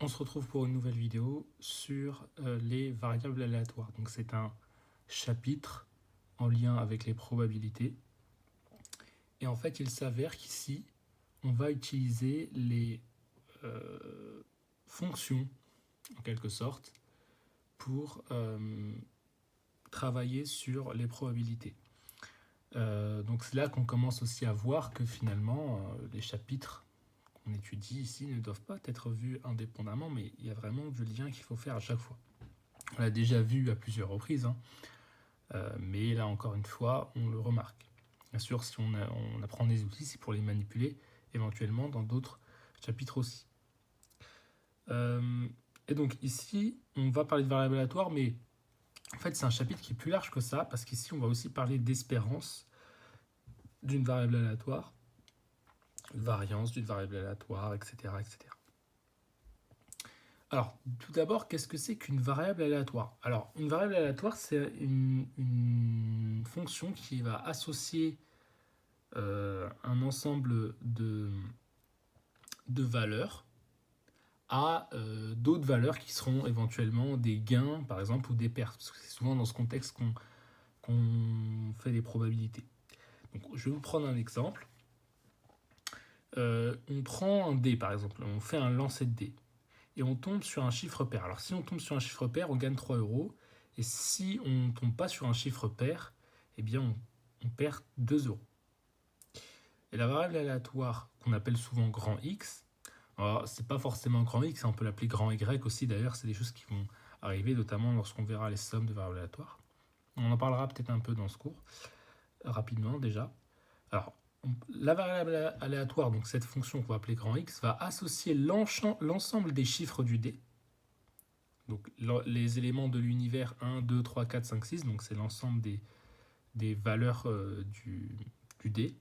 on se retrouve pour une nouvelle vidéo sur les variables aléatoires. Donc c'est un chapitre en lien avec les probabilités. Et en fait, il s'avère qu'ici, on va utiliser les fonctions, en quelque sorte, pour travailler sur les probabilités. Donc c'est là qu'on commence aussi à voir que finalement, les chapitres qu'on étudie ici ne doivent pas être vus indépendamment, mais il y a vraiment du lien qu'il faut faire à chaque fois. On l'a déjà vu à plusieurs reprises, mais là encore une fois, on le remarque. Bien sûr, si on apprend des outils, c'est pour les manipuler éventuellement dans d'autres chapitres aussi. Et donc ici, on va parler de variables aléatoires, mais en fait c'est un chapitre qui est plus large que ça, parce qu'ici on va aussi parler d'espérance d'une variable aléatoire, variance d'une variable aléatoire, etc., etc. Alors, tout d'abord, qu'est-ce que c'est qu'une variable aléatoire? Alors, une variable aléatoire, c'est une fonction qui va associer un ensemble de valeurs à d'autres valeurs qui seront éventuellement des gains, par exemple, ou des pertes. Parce que c'est souvent dans ce contexte qu'on fait des probabilités. Donc, je vais vous prendre un exemple. On prend un dé, par exemple. On fait un lancer de dés. Et on tombe sur un chiffre pair. Alors si on tombe sur un chiffre pair, on gagne 3 euros. Et si on ne tombe pas sur un chiffre pair, eh bien on perd 2 euros. Et la variable aléatoire qu'on appelle souvent grand X, alors c'est pas forcément grand X, on peut l'appeler grand Y aussi d'ailleurs, c'est des choses qui vont arriver notamment lorsqu'on verra les sommes de variables aléatoires. On en parlera peut-être un peu dans ce cours, rapidement déjà. Alors, la variable aléatoire, donc cette fonction qu'on va appeler grand X, va associer l'ensemble des chiffres du dé. Donc les éléments de l'univers 1, 2, 3, 4, 5, 6, donc c'est l'ensemble des valeurs du dé.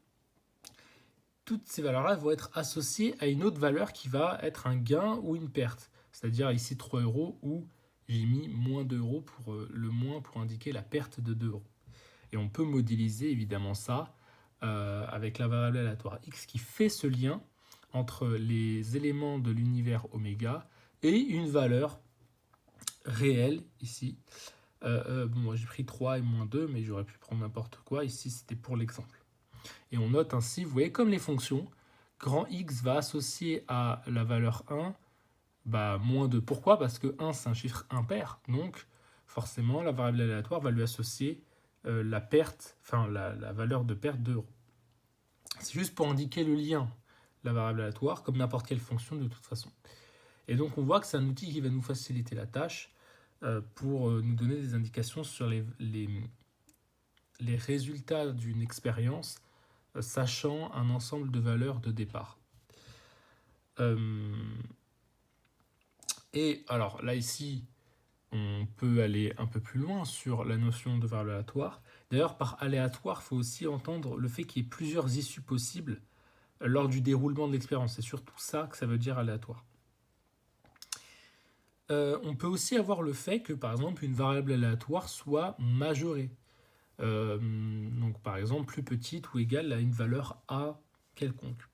Toutes ces valeurs-là vont être associées à une autre valeur qui va être un gain ou une perte. C'est-à-dire ici 3 euros où j'ai mis moins 2 euros pour le moins pour indiquer la perte de 2 euros. Et on peut modéliser évidemment ça avec la variable aléatoire x qui fait ce lien entre les éléments de l'univers oméga et une valeur réelle ici. Bon, moi j'ai pris 3 et moins 2, mais j'aurais pu prendre n'importe quoi. Ici, c'était pour l'exemple. Et on note ainsi, vous voyez, comme les fonctions, grand X va associer à la valeur 1 moins 2. Pourquoi? Parce que 1, c'est un chiffre impair. Donc, forcément, la variable aléatoire va lui associer la perte, enfin la valeur de perte de euros. C'est juste pour indiquer le lien, la variable aléatoire, comme n'importe quelle fonction de toute façon. Et donc, on voit que c'est un outil qui va nous faciliter la tâche pour nous donner des indications sur les résultats d'une expérience, sachant un ensemble de valeurs de départ. Et alors là, ici, on peut aller un peu plus loin sur la notion de variable aléatoire. D'ailleurs, par aléatoire, il faut aussi entendre le fait qu'il y ait plusieurs issues possibles lors du déroulement de l'expérience. C'est surtout ça que ça veut dire aléatoire. On peut aussi avoir le fait que, par exemple, une variable aléatoire soit majorée. Donc, par exemple, plus petite ou égale à une valeur A quelconque.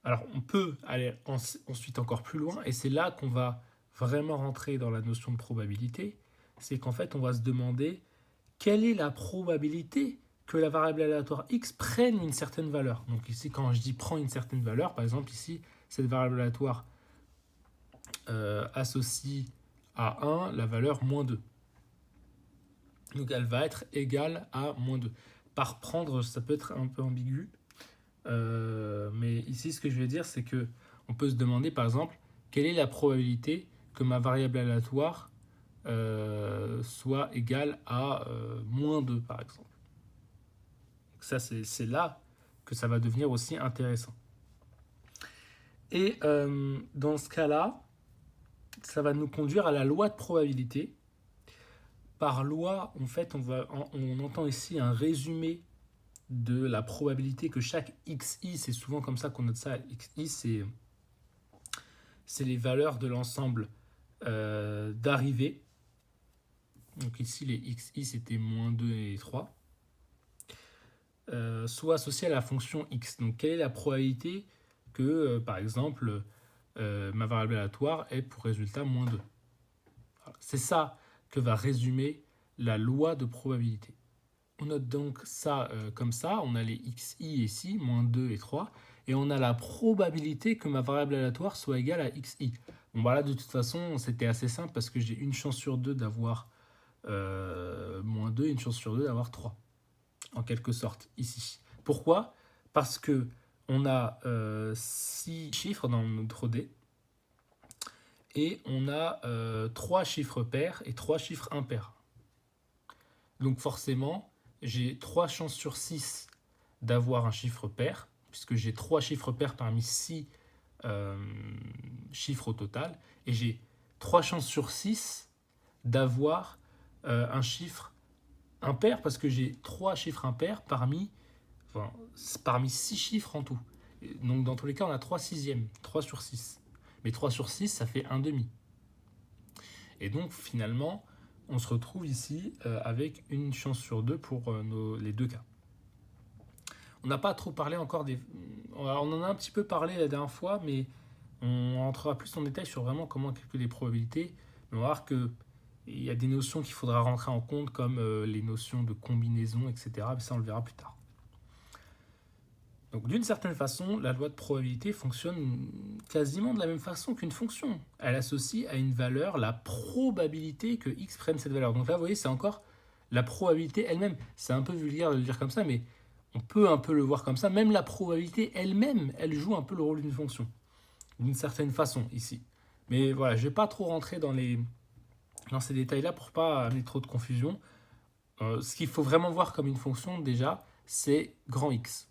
Alors, on peut aller ensuite encore plus loin, et c'est là qu'on va vraiment rentrer dans la notion de probabilité. C'est qu'en fait, on va se demander quelle est la probabilité que la variable aléatoire x prenne une certaine valeur. Donc ici, quand je dis prend une certaine valeur, par exemple ici, cette variable aléatoire associe à 1 la valeur moins 2. Donc elle va être égale à moins 2. Par prendre, ça peut être un peu ambigu, mais ici, ce que je vais dire, c'est que on peut se demander, par exemple, quelle est la probabilité que ma variable aléatoire soit égale à moins 2, par exemple. Donc ça, c'est là que ça va devenir aussi intéressant. Et dans ce cas-là, ça va nous conduire à la loi de probabilité. Par loi, en fait, on entend ici un résumé de la probabilité que chaque xi, c'est souvent comme ça qu'on note ça, xi, c'est les valeurs de l'ensemble d'arrivée. Donc ici, les xi, c'était moins 2 et 3. Soit associé à la fonction x. Donc, quelle est la probabilité que, par exemple, ma variable aléatoire ait pour résultat -2. Voilà. C'est ça que va résumer la loi de probabilité. On note donc ça comme ça, on a les xi ici, -2 et 3, et on a la probabilité que ma variable aléatoire soit égale à xi. Bon, voilà, de toute façon, c'était assez simple parce que j'ai une chance sur 2 d'avoir -2 et une chance sur 2 d'avoir 3, en quelque sorte, ici. Pourquoi? Parce que on a 6 chiffres dans notre dé, et on a 3 chiffres pairs et 3 chiffres impairs. Donc forcément, j'ai 3 chances sur 6 d'avoir un chiffre pair, puisque j'ai 3 chiffres pairs parmi 6 chiffres au total, et j'ai 3 chances sur 6 d'avoir un chiffre impair, parce que j'ai 3 chiffres impairs parmi 6 chiffres en tout. Donc dans tous les cas, on a 3 sixièmes, 3 sur 6. Mais 3 sur 6, ça fait 1 demi. Et donc finalement, on se retrouve ici avec une chance sur 2 pour les deux cas. On n'a pas trop parlé encore des... On en a un petit peu parlé la dernière fois, mais on entrera plus en détail sur vraiment comment calculer les probabilités. Mais on va voir qu'il y a des notions qu'il faudra rentrer en compte, comme les notions de combinaison, etc. Mais ça, on le verra plus tard. Donc d'une certaine façon, la loi de probabilité fonctionne quasiment de la même façon qu'une fonction. Elle associe à une valeur la probabilité que x prenne cette valeur. Donc là, vous voyez, c'est encore la probabilité elle-même. C'est un peu vulgaire de le dire comme ça, mais on peut un peu le voir comme ça. Même la probabilité elle-même, elle joue un peu le rôle d'une fonction, d'une certaine façon ici. Mais voilà, je ne vais pas trop rentrer dans ces détails-là pour ne pas amener trop de confusion. Ce qu'il faut vraiment voir comme une fonction, déjà, c'est grand X.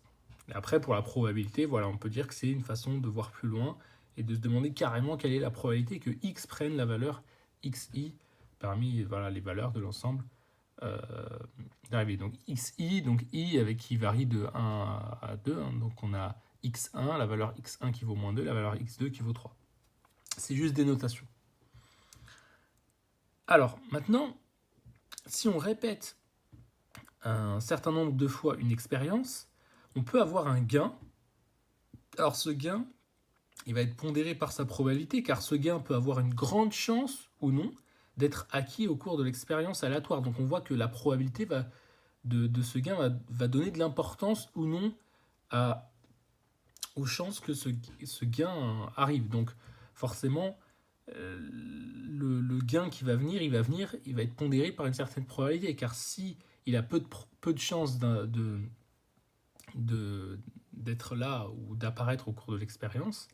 Et après, pour la probabilité, voilà, on peut dire que c'est une façon de voir plus loin et de se demander carrément quelle est la probabilité que x prenne la valeur xi parmi les valeurs de l'ensemble d'arrivée. Donc xi, donc i avec qui varie de 1 à 2. Hein, donc on a x1, la valeur x1 qui vaut -2, la valeur x2 qui vaut 3. C'est juste des notations. Alors, maintenant, si on répète un certain nombre de fois une expérience, on peut avoir un gain. Alors ce gain, il va être pondéré par sa probabilité, car ce gain peut avoir une grande chance ou non d'être acquis au cours de l'expérience aléatoire. Donc on voit que la probabilité de ce gain va donner de l'importance ou non aux chances que ce gain arrive. Donc forcément, le gain qui va venir, il va être pondéré par une certaine probabilité, car si il a peu de chances d'être là ou d'apparaître au cours de l'expérience,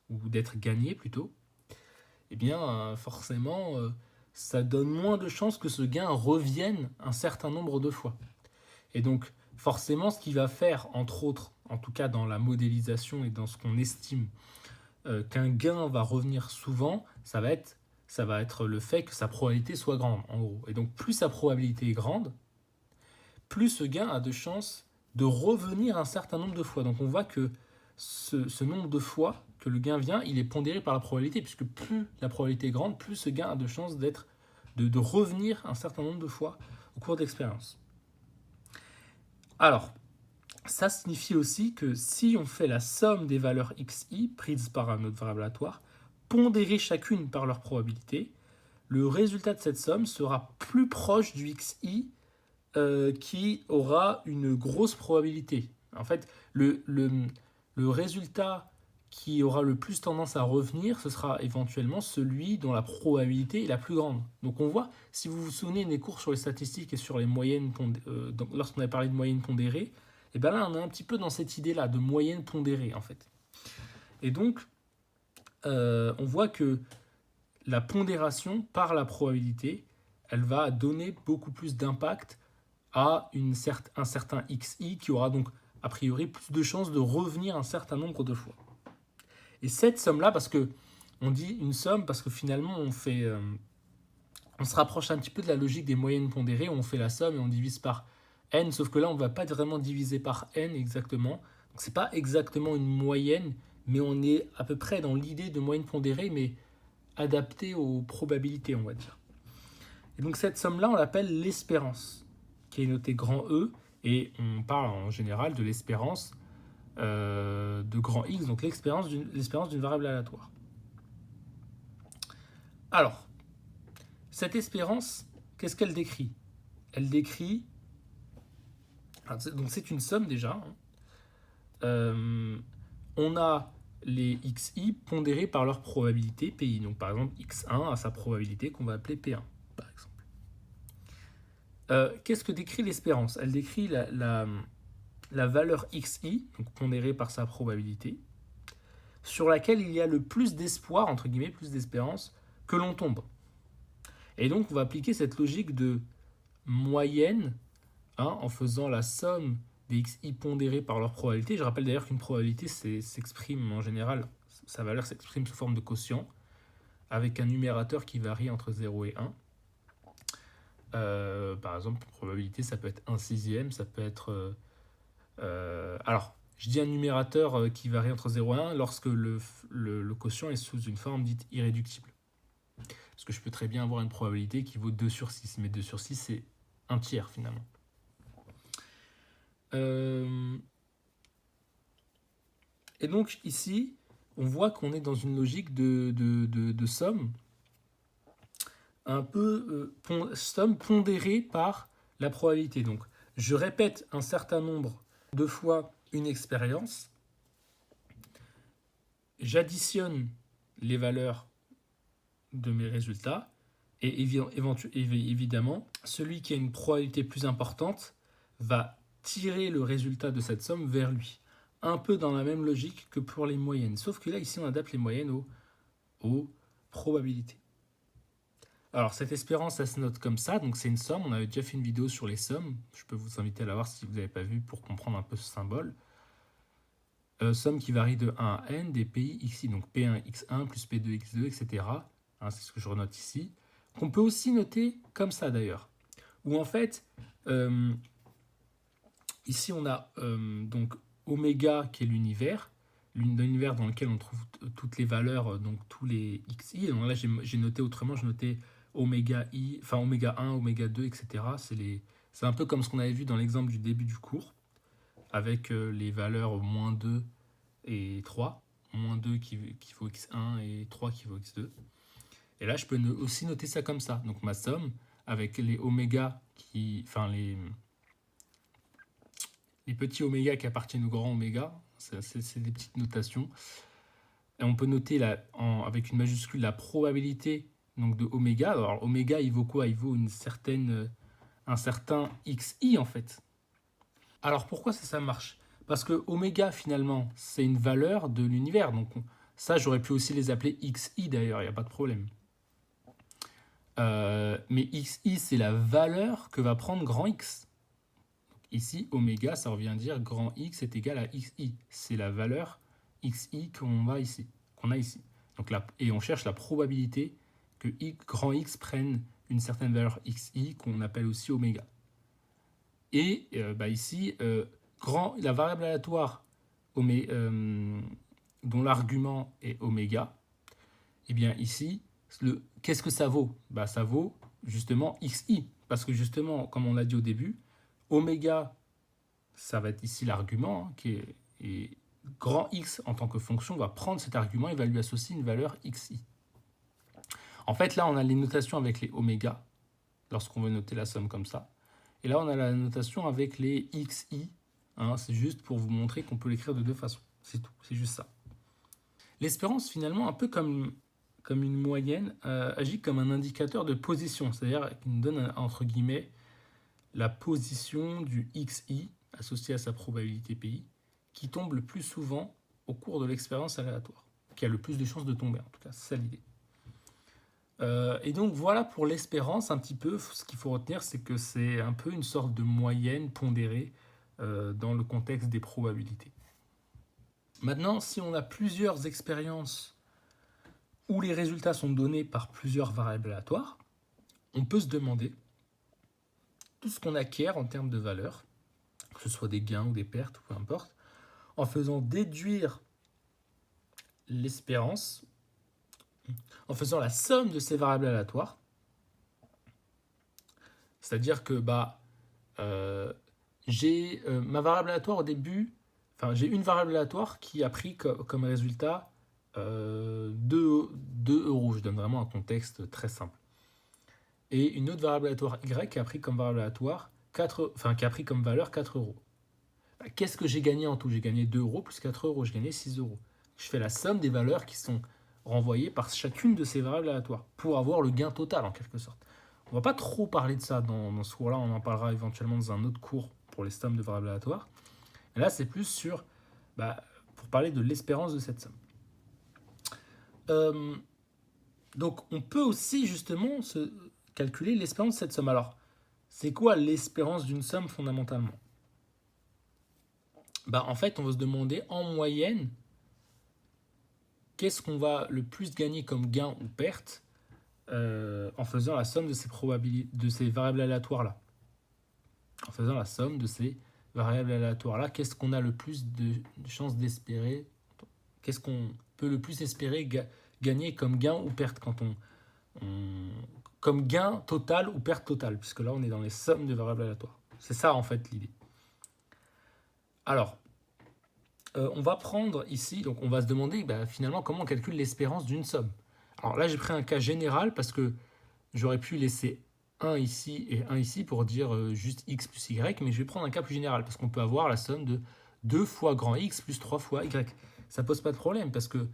ou d'être gagné plutôt, eh bien forcément ça donne moins de chances que ce gain revienne un certain nombre de fois. Et donc forcément ce qui va faire, entre autres, en tout cas dans la modélisation et dans ce qu'on estime qu'un gain va revenir souvent, ça va être le fait que sa probabilité soit grande, en gros. Et donc plus sa probabilité est grande, plus ce gain a de chances de revenir un certain nombre de fois. Donc on voit que ce nombre de fois que le gain vient, il est pondéré par la probabilité, puisque plus la probabilité est grande, plus ce gain a de chances de revenir un certain nombre de fois au cours d'expérience. Alors, ça signifie aussi que si on fait la somme des valeurs xi prises par notre variable aléatoire, pondérées chacune par leur probabilité, le résultat de cette somme sera plus proche du xi qui aura une grosse probabilité. En fait, le résultat qui aura le plus tendance à revenir, ce sera éventuellement celui dont la probabilité est la plus grande. Donc on voit, si vous vous souvenez des cours sur les statistiques et sur les moyennes, lorsqu'on avait parlé de moyenne pondérée, et bien là on est un petit peu dans cette idée-là de moyenne pondérée en fait. Et donc on voit que la pondération par la probabilité, elle va donner beaucoup plus d'impact à un certain xi qui aura donc a priori plus de chances de revenir un certain nombre de fois. Et cette somme-là, parce que on dit une somme parce que finalement on se rapproche un petit peu de la logique des moyennes pondérées, où on fait la somme et on divise par n, sauf que là on ne va pas vraiment diviser par n exactement. Donc c'est pas exactement une moyenne, mais on est à peu près dans l'idée de moyenne pondérée, mais adaptée aux probabilités, on va dire. Et donc cette somme-là, on l'appelle l'espérance, qui est notée grand E, et on parle en général de l'espérance de grand X, donc l'espérance d'une variable aléatoire. Alors, cette espérance, qu'est-ce qu'elle décrit? Elle décrit, donc c'est une somme déjà, on a les xi pondérés par leur probabilité pi. Donc par exemple, x1 a sa probabilité qu'on va appeler p1, par exemple. Qu'est-ce que décrit l'espérance? Elle décrit la valeur xi, donc pondérée par sa probabilité, sur laquelle il y a le plus d'espoir, entre guillemets, plus d'espérance, que l'on tombe. Et donc on va appliquer cette logique de moyenne en faisant la somme des xi pondérés par leur probabilité. Je rappelle d'ailleurs qu'une probabilité s'exprime en général, sa valeur s'exprime sous forme de quotient, avec un numérateur qui varie entre 0 et 1. Par exemple, probabilité, ça peut être 1/6, ça peut être... alors, je dis un numérateur qui varie entre 0 et 1 lorsque le quotient est sous une forme dite irréductible. Parce que je peux très bien avoir une probabilité qui vaut 2/6, mais 2/6, c'est un tiers finalement. Et donc ici, on voit qu'on est dans une logique de somme, un peu somme pondérée par la probabilité. Donc je répète un certain nombre de fois une expérience, j'additionne les valeurs de mes résultats, et évidemment, celui qui a une probabilité plus importante va tirer le résultat de cette somme vers lui. Un peu dans la même logique que pour les moyennes. Sauf que là, ici, on adapte les moyennes aux probabilités. Alors, cette espérance, ça se note comme ça. Donc, c'est une somme. On avait déjà fait une vidéo sur les sommes. Je peux vous inviter à la voir si vous n'avez pas vu pour comprendre un peu ce symbole. Somme qui varie de 1 à n des pi xi. Donc, p1 x1 plus p2 x2, etc. C'est ce que je renote ici. Qu'on peut aussi noter comme ça, d'ailleurs. Où, en fait, ici, on a donc oméga qui est l'univers dans lequel on trouve toutes les valeurs, donc tous les xi. Et donc là, j'ai noté autrement, je notais oméga i, enfin oméga 1, oméga 2, etc. C'est un peu comme ce qu'on avait vu dans l'exemple du début du cours, avec les valeurs moins 2 et 3. Moins 2 qui vaut x1 et 3 qui vaut x2. Et là, je peux aussi noter ça comme ça. Donc ma somme, avec les oméga enfin les petits oméga qui appartiennent au grand oméga, c'est des petites notations. Et on peut noter avec une majuscule la probabilité donc, de oméga. Alors oméga, il vaut quoi? Il vaut un certain xi en fait. Alors pourquoi ça marche? Parce que oméga finalement, c'est une valeur de l'univers. Donc ça, j'aurais pu aussi les appeler xi d'ailleurs, il n'y a pas de problème. Mais xi, c'est la valeur que va prendre grand X. Ici, oméga, ça revient à dire grand X est égal à xi. C'est la valeur xi qu'on a ici. Donc et on cherche la probabilité que grand X prenne une certaine valeur xi qu'on appelle aussi oméga. Et ici, la variable aléatoire dont l'argument est oméga, et bien ici, qu'est-ce que ça vaut? Ça vaut justement xi. Parce que justement, comme on l'a dit au début, oméga, ça va être ici l'argument, et grand X en tant que fonction va prendre cet argument et va lui associer une valeur xi. En fait, là, on a les notations avec les oméga, lorsqu'on veut noter la somme comme ça. Et là, on a la notation avec les xi. C'est juste pour vous montrer qu'on peut l'écrire de deux façons. C'est tout, c'est juste ça. L'espérance, finalement, un peu comme une moyenne, agit comme un indicateur de position, c'est-à-dire qu'il nous donne, entre guillemets, la position du xi associé à sa probabilité pi, qui tombe le plus souvent au cours de l'expérience aléatoire, qui a le plus de chances de tomber, en tout cas, c'est ça l'idée. Et donc voilà pour l'espérance, un petit peu, ce qu'il faut retenir, c'est que c'est un peu une sorte de moyenne pondérée dans le contexte des probabilités. Maintenant, si on a plusieurs expériences où les résultats sont donnés par plusieurs variables aléatoires, on peut se demander tout ce qu'on acquiert en termes de valeur, que ce soit des gains ou des pertes, peu importe, en faisant déduire l'espérance, en faisant la somme de ces variables aléatoires. C'est-à-dire que j'ai ma variable aléatoire au début Enfin, j'ai une variable aléatoire qui a pris comme résultat 2 euros. Je donne vraiment un contexte très simple. Et une autre variable aléatoire y qui a pris comme variable aléatoire qui a pris comme valeur 4 euros. Qu'est-ce que j'ai gagné en tout? J'ai gagné 2 euros plus 4 euros, j'ai gagné 6 euros. Je fais la somme des valeurs qui sont renvoyées par chacune de ces variables aléatoires pour avoir le gain total en quelque sorte. On ne va pas trop parler de ça dans ce cours-là, on en parlera éventuellement dans un autre cours pour les sommes de variables aléatoires. Et là, c'est plus pour parler de l'espérance de cette somme. Donc, on peut aussi justement calculer l'espérance de cette somme. Alors, c'est quoi l'espérance d'une somme fondamentalement? En fait, on va se demander en moyenne qu'est-ce qu'on va le plus gagner comme gain ou perte en faisant la somme de ces variables aléatoires-là. En faisant la somme de ces variables aléatoires-là, qu'est-ce qu'on a le plus de chances d'espérer? Qu'est-ce qu'on peut le plus espérer gagner comme gain ou perte comme gain total ou perte totale, puisque là on est dans les sommes de variables aléatoires. C'est ça en fait l'idée. Alors, on va prendre ici, donc on va se demander finalement comment on calcule l'espérance d'une somme. Alors là j'ai pris un cas général parce que j'aurais pu laisser 1 ici et 1 ici pour dire juste x plus y, mais je vais prendre un cas plus général parce qu'on peut avoir la somme de 2 fois grand X plus 3 fois y. Ça pose pas de problème parce que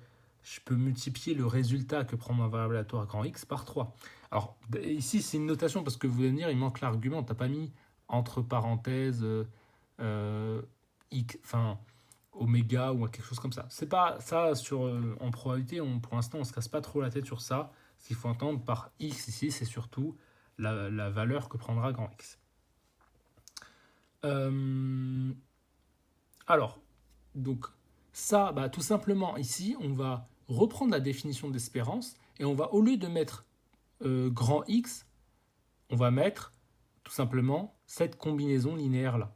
je peux multiplier le résultat que prend ma variable aléatoire grand X par 3. Alors ici c'est une notation parce que vous allez me dire il manque l'argument, tu n'as pas mis entre parenthèses x, enfin oméga ou quelque chose comme ça. C'est pas ça en probabilité, pour l'instant on se casse pas trop la tête sur ça. Ce qu'il faut entendre par x ici, c'est surtout la valeur que prendra grand X. Alors, donc ça, tout simplement ici, on va reprendre la définition d'espérance et on va, au lieu de mettre grand X, on va mettre tout simplement cette combinaison linéaire là.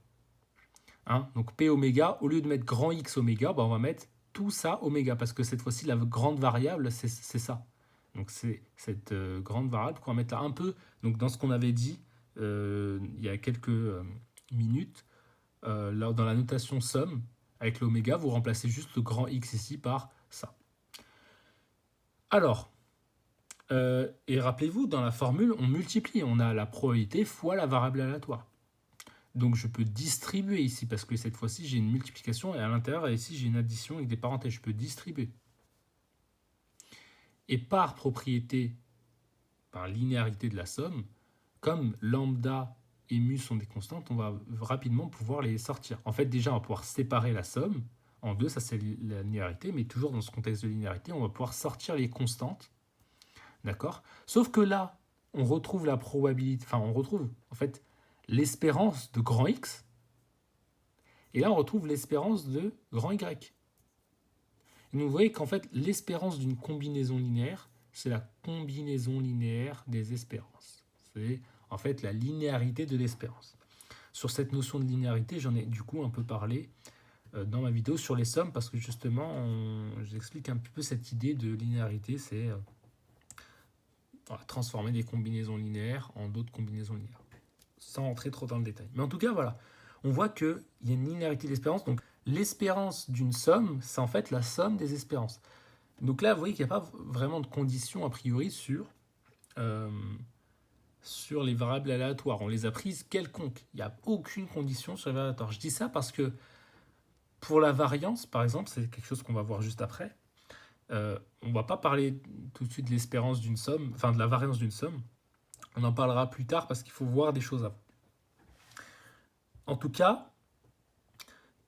Donc P oméga, au lieu de mettre grand X oméga, on va mettre tout ça oméga parce que cette fois-ci la grande variable c'est ça. Donc c'est cette grande variable qu'on va mettre là un peu. Donc dans ce qu'on avait dit il y a quelques minutes, là, dans la notation somme, avec l'oméga, vous remplacez juste le grand X ici par ça. Alors, et rappelez-vous, dans la formule, on multiplie. On a la probabilité fois la variable aléatoire. Donc je peux distribuer ici, parce que cette fois-ci, j'ai une multiplication, et à l'intérieur, ici, j'ai une addition avec des parenthèses. Je peux distribuer. Et par propriété, par linéarité de la somme, comme lambda et mu sont des constantes, on va rapidement pouvoir les sortir. En fait, déjà, on va pouvoir séparer la somme en deux, ça c'est la linéarité, mais toujours dans ce contexte de linéarité, on va pouvoir sortir les constantes. D'accord? Sauf que là, on retrouve la probabilité, enfin, on retrouve en fait l'espérance de grand X, et là, on retrouve l'espérance de grand Y. Et donc, vous voyez qu'en fait, l'espérance d'une combinaison linéaire, c'est la combinaison linéaire des espérances. C'est en fait la linéarité de l'espérance. Sur cette notion de linéarité, j'en ai du coup un peu parlé dans ma vidéo sur les sommes, parce que justement, j'explique un peu cette idée de linéarité, c'est transformer des combinaisons linéaires en d'autres combinaisons linéaires, sans entrer trop dans le détail. Mais en tout cas, voilà, on voit qu'il y a une linéarité d'espérance, donc l'espérance d'une somme, c'est en fait la somme des espérances. Donc là, vous voyez qu'il n'y a pas vraiment de conditions a priori sur les variables aléatoires. On les a prises quelconques. Il n'y a aucune condition sur les variables aléatoires. Je dis ça parce que pour la variance, par exemple, c'est quelque chose qu'on va voir juste après. On ne va pas parler tout de suite de l'espérance d'une somme, enfin de la variance d'une somme. On en parlera plus tard parce qu'il faut voir des choses avant. En tout cas,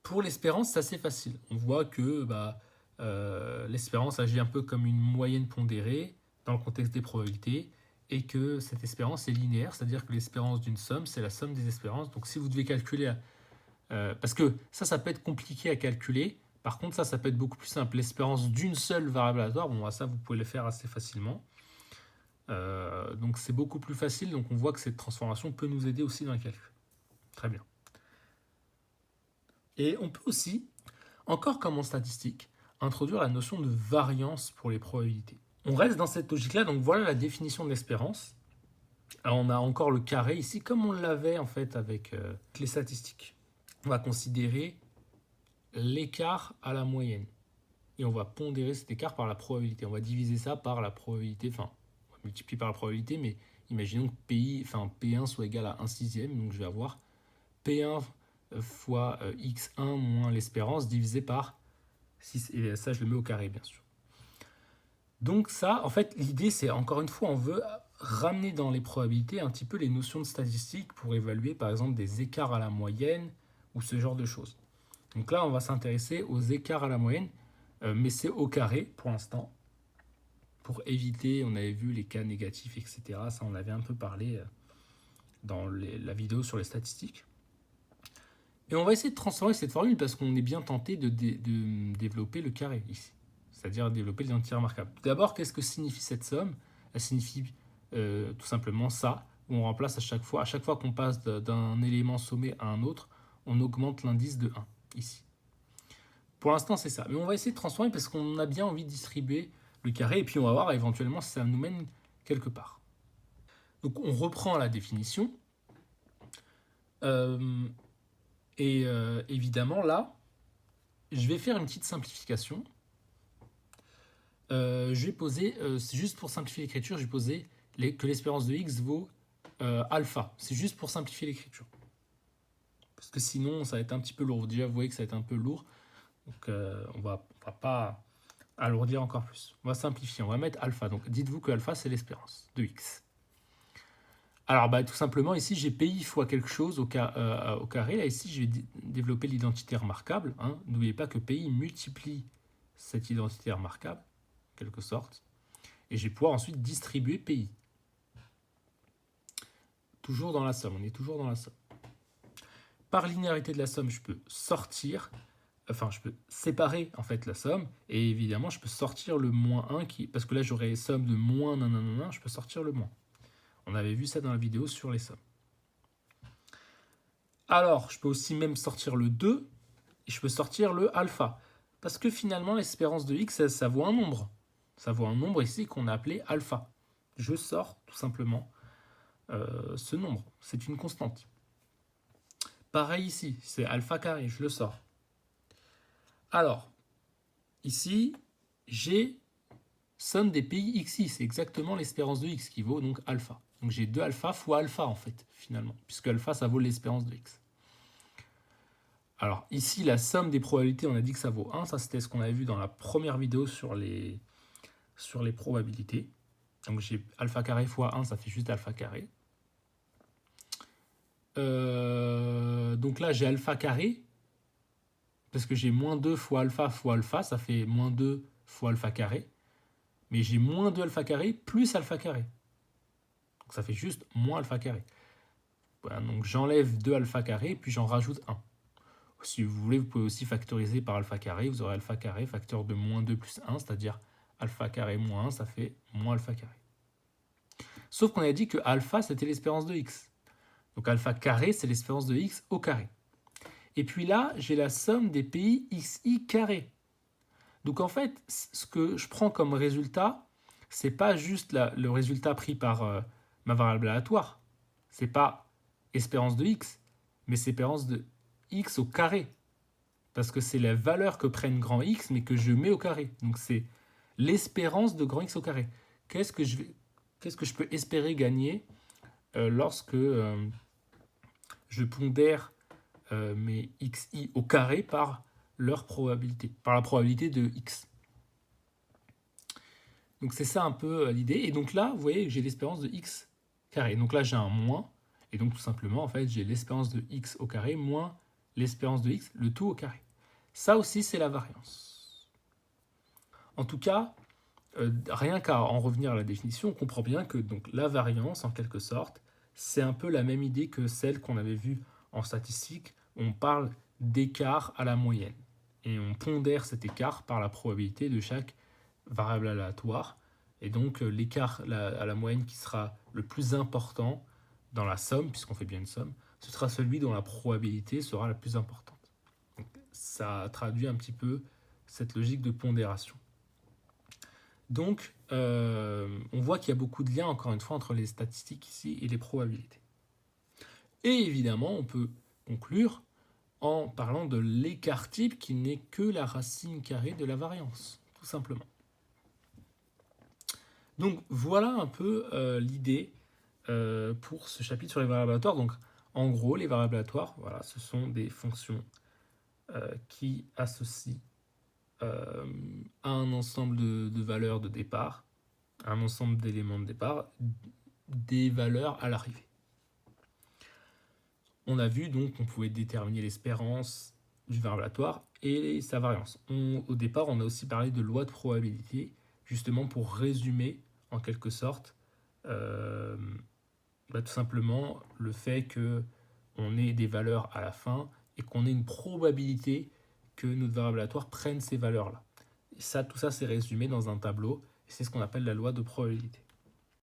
pour l'espérance, c'est assez facile. On voit que l'espérance agit un peu comme une moyenne pondérée dans le contexte des probabilités et que cette espérance est linéaire, c'est-à-dire que l'espérance d'une somme, c'est la somme des espérances. Donc si vous devez calculer, parce que ça peut être compliqué à calculer, par contre ça peut être beaucoup plus simple. L'espérance d'une seule variable aléatoire, ça vous pouvez le faire assez facilement. Donc c'est beaucoup plus facile, donc on voit que cette transformation peut nous aider aussi dans le calcul. Très bien. Et on peut aussi, encore comme en statistique, introduire la notion de variance pour les probabilités. On reste dans cette logique-là, donc voilà la définition de l'espérance. Alors on a encore le carré ici, comme on l'avait en fait avec les statistiques. On va considérer l'écart à la moyenne. Et on va pondérer cet écart par la probabilité. On va diviser ça par la probabilité, enfin, on va multiplier par la probabilité, mais imaginons que P1 soit égal à 1 sixième, donc je vais avoir P1 fois x1 moins l'espérance divisé par 6, et ça je le mets au carré bien sûr. Donc ça, en fait, l'idée c'est, encore une fois, on veut ramener dans les probabilités un petit peu les notions de statistiques pour évaluer par exemple des écarts à la moyenne ou ce genre de choses. Donc là, on va s'intéresser aux écarts à la moyenne, mais c'est au carré pour l'instant, pour éviter, on avait vu les cas négatifs, etc. Ça, on avait un peu parlé dans la vidéo sur les statistiques. Et on va essayer de transformer cette formule parce qu'on est bien tenté de développer le carré ici, c'est-à-dire développer l'identité remarquable. D'abord, qu'est-ce que signifie cette somme? Elle signifie tout simplement ça, où on remplace à chaque fois qu'on passe d'un élément sommé à un autre, on augmente l'indice de 1, ici. Pour l'instant, c'est ça. Mais on va essayer de transformer parce qu'on a bien envie de distribuer le carré, et puis on va voir éventuellement si ça nous mène quelque part. Donc on reprend la définition. Et évidemment, là, je vais faire une petite simplification. Je vais poser, c'est juste pour simplifier l'écriture, je vais poser que l'espérance de x vaut alpha. C'est juste pour simplifier l'écriture. Parce que sinon, ça va être un petit peu lourd. Déjà, vous voyez que ça va être un peu lourd. Donc, on va pas alourdir encore plus. On va simplifier, on va mettre alpha. Donc, dites-vous que alpha, c'est l'espérance de x. Alors, tout simplement, ici, j'ai pi fois quelque chose au carré. Là, ici, je vais développer l'identité remarquable. Hein. N'oubliez pas que pi multiplie cette identité remarquable, en quelque sorte. Et je vais pouvoir ensuite distribuer pi. Toujours dans la somme, on est toujours dans la somme. Par linéarité de la somme, je peux je peux séparer en fait la somme. Et évidemment, je peux sortir le moins 1, parce que là, j'aurais somme de moins nanana, je peux sortir le moins. On avait vu ça dans la vidéo sur les sommes. Alors, je peux aussi même sortir le 2 et je peux sortir le alpha. Parce que finalement, l'espérance de x, ça vaut un nombre. Ça vaut un nombre ici qu'on a appelé alpha. Je sors tout simplement ce nombre. C'est une constante. Pareil ici, c'est alpha carré, je le sors. Alors, ici, j'ai somme des pi xi, c'est exactement l'espérance de x qui vaut donc alpha. Donc j'ai 2 alpha fois alpha en fait, finalement, puisque alpha ça vaut l'espérance de x. Alors ici, la somme des probabilités, on a dit que ça vaut 1, ça c'était ce qu'on avait vu dans la première vidéo sur les probabilités. Donc j'ai alpha carré fois 1, ça fait juste alpha carré. Donc là j'ai alpha carré, parce que j'ai moins 2 fois alpha, ça fait moins 2 fois alpha carré. Mais j'ai moins 2 alpha carré plus alpha carré. Donc ça fait juste moins alpha carré. Voilà, donc j'enlève 2 alpha carré, puis j'en rajoute 1. Si vous voulez, vous pouvez aussi factoriser par alpha carré. Vous aurez alpha carré facteur de moins 2 plus 1, c'est-à-dire alpha carré moins 1, ça fait moins alpha carré. Sauf qu'on a dit que alpha, c'était l'espérance de x. Donc alpha carré, c'est l'espérance de x au carré. Et puis là, j'ai la somme des pi xi carré. Donc en fait, ce que je prends comme résultat, c'est pas juste le résultat pris par ma variable aléatoire. C'est pas espérance de x, mais c'est espérance de x au carré. Parce que c'est la valeur que prenne grand X, mais que je mets au carré. Donc c'est l'espérance de grand X au carré. Qu'est-ce que je peux espérer gagner lorsque je pondère mes xi au carré par leur probabilité, par la probabilité de x. Donc c'est ça un peu l'idée. Et donc là, vous voyez que j'ai l'espérance de x carré. Donc là, j'ai un moins. Et donc tout simplement, en fait, j'ai l'espérance de x au carré moins l'espérance de x, le tout au carré. Ça aussi, c'est la variance. En tout cas, rien qu'à en revenir à la définition, on comprend bien que donc, la variance, en quelque sorte, c'est un peu la même idée que celle qu'on avait vue en statistique. On parle d'écart à la moyenne. Et on pondère cet écart par la probabilité de chaque variable aléatoire. Et donc, l'écart à la moyenne qui sera le plus important dans la somme, puisqu'on fait bien une somme, ce sera celui dont la probabilité sera la plus importante. Donc, ça traduit un petit peu cette logique de pondération. Donc, on voit qu'il y a beaucoup de liens, encore une fois, entre les statistiques ici et les probabilités. Et évidemment, on peut conclure en parlant de l'écart type qui n'est que la racine carrée de la variance, tout simplement. Donc voilà un peu l'idée pour ce chapitre sur les variables aléatoires. Donc en gros, les variables aléatoires, voilà, ce sont des fonctions qui associent à un ensemble de valeurs de départ, un ensemble d'éléments de départ, des valeurs à l'arrivée. On a vu donc qu'on pouvait déterminer l'espérance du variable aléatoire et sa variance. Au départ, on a aussi parlé de loi de probabilité, justement pour résumer en quelque sorte tout simplement le fait qu'on ait des valeurs à la fin et qu'on ait une probabilité que notre variable aléatoire prenne ces valeurs-là. Et ça, tout ça, c'est résumé dans un tableau, et c'est ce qu'on appelle la loi de probabilité.